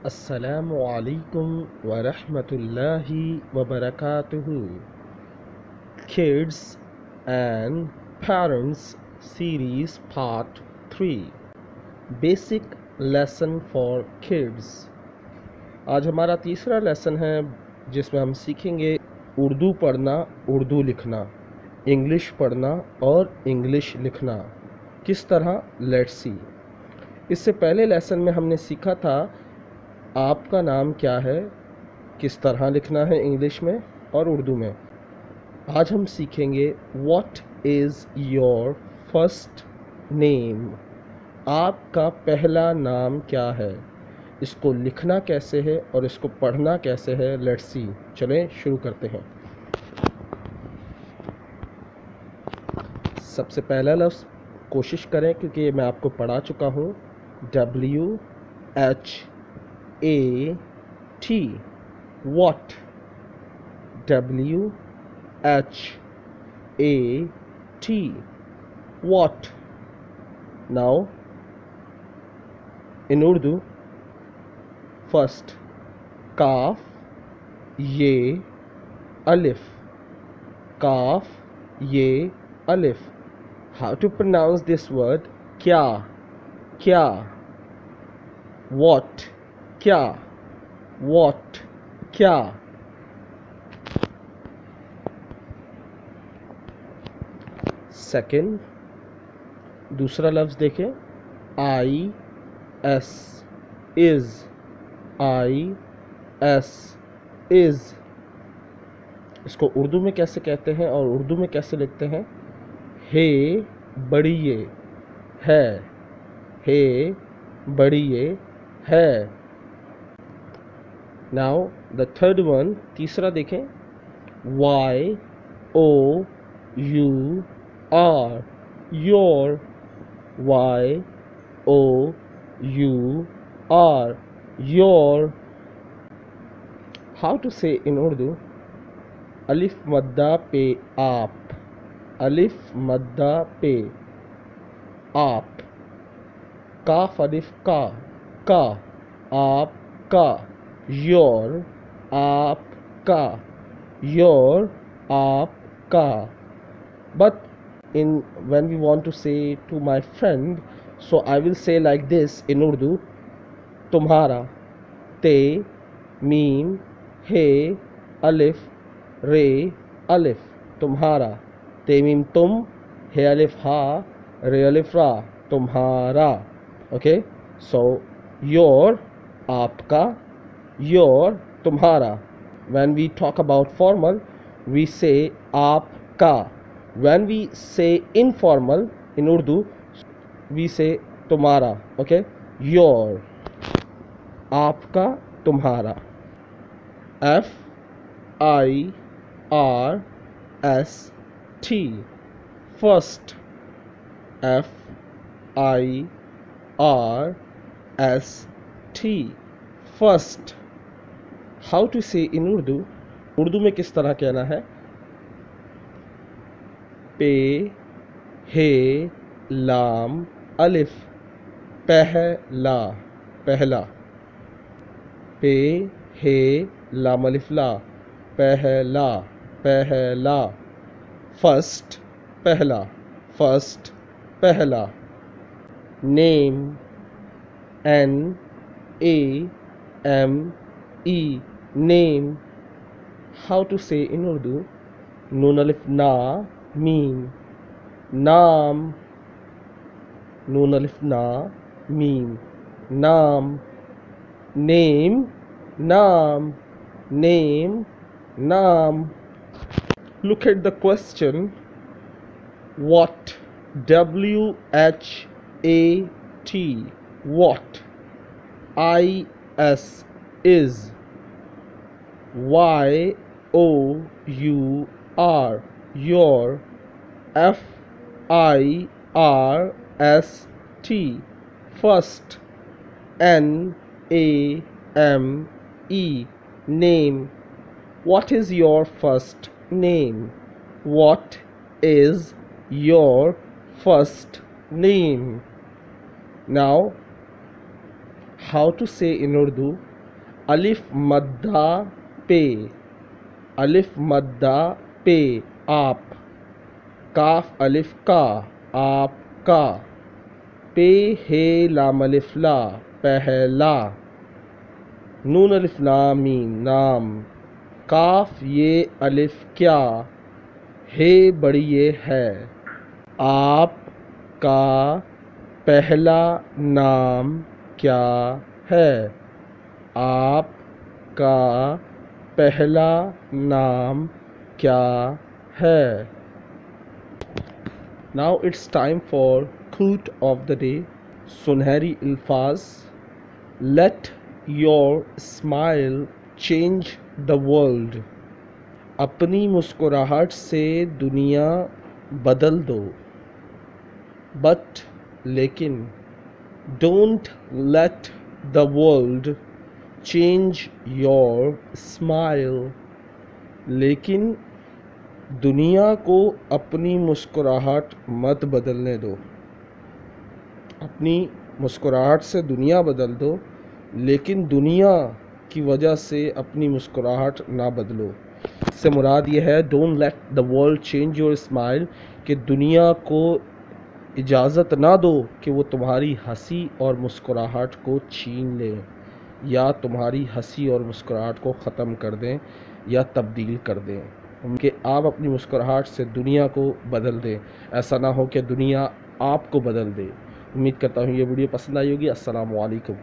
अस्सलामु अलैकुम व रहमतुल्लाहि व बरकातुहू। Kids and Parents Series Part 3 Basic Lesson for Kids। आज हमारा तीसरा लेसन है जिसमें हम सीखेंगे उर्दू पढ़ना, उर्दू लिखना, इंग्लिश पढ़ना और इंग्लिश लिखना किस तरह। Let's see. इससे पहले लेसन में हमने सीखा था आपका नाम क्या है, किस तरह लिखना है इंग्लिश में और उर्दू में। आज हम सीखेंगे what is your first name, आपका पहला नाम क्या है, इसको लिखना कैसे है और इसको पढ़ना कैसे है। Let's see. चलें शुरू करते हैं। सबसे पहला लफ्ज़ कोशिश करें क्योंकि मैं आपको पढ़ा चुका हूँ। WHAT, what, WHAT, what। Now in Urdu, first काफ ये अलिफ, काफ ये अलिफ। How to pronounce this word? क्या, क्या, what, क्या, what, क्या। सेकंड, दूसरा लफ्ज़ देखें, IS, इज़, IS, इज़। इसको उर्दू में कैसे कहते हैं और उर्दू में कैसे लिखते हैं? हे बड़िए है, हे बड़िए है। नाउ द थर्ड वन, तीसरा देखें, YOUR, your, YOUR, your. How to say in Urdu? अलिफ मद्दा पे आप, अलिफ मद्दा पे आप। काफ अलिफ का, आप का। योर, आप का, योर, आप का। But when we want to say to my friend, so I will say like this in Urdu: तुम्हारा, ते मीम हे अलिफ रे अलिफ, तुम्हारा। ते मीम तुम, हे अलिफ हा, रे अलिफ रा, तुम्हारा। ओके, सो योर आपका, योर तुम्हारा। When we talk about formal, we say आपका. When we say informal in Urdu, we say तुम्हारा। Okay, your, आपका, तुम्हारा। FIRST, first, FIRST, first। How to say in Urdu? Urdu में किस तरह कहना है? पे हे लाम अलिफ, पहला, पहला। पे हे लाम अलिफ ला, पहला, पहला। फर्स्ट, पहला, फर्स्ट, पहला। Name, NAME, name. How to say in Urdu? नून अलिफ ना मीम, नाम, नून अलिफ ना मीम, नाम। नेम, नाम, नेम, नाम। Look at the question. What, WHAT, what। IS, is। YOUR, your। FIRST, first। NAME, name। What is your first name? What is your first name? Now, how to say in Urdu? अलिफ मद्दा पे, अलिफ मद्दा पे आप, काफ अलिफ का आप का, पे हे लाम अलिफ ला पहला, नून अलिफ लाम मीम नाम, काफ ये अलिफ क्या, हे बड़ी ये है, आप का पहला नाम क्या है, आप का पहला नाम क्या है। Now it's time for quote of the day. सुनहरी अल्फाज। Let your smile change the world. अपनी मुस्कुराहट से दुनिया बदल दो। But लेकिन don't let the world change your smile. लेकिन दुनिया को अपनी मुस्कुराहट मत बदलने दो। अपनी मुस्कुराहट से दुनिया बदल दो, लेकिन दुनिया की वजह से अपनी मुस्कुराहट ना बदलो। इससे मुराद ये है don't let the world change your smile, कि दुनिया को इजाज़त ना दो कि वो तुम्हारी हंसी और मुस्कुराहट को छीन लें, या तुम्हारी हंसी और मुस्कुराहट को ख़त्म कर दें या तब्दील कर दें। कि आप अपनी मुस्कुराहट से दुनिया को बदल दें, ऐसा ना हो कि दुनिया आपको बदल दे। उम्मीद करता हूँ ये वीडियो पसंद आई होगी। अस्सलामु अलैकुम।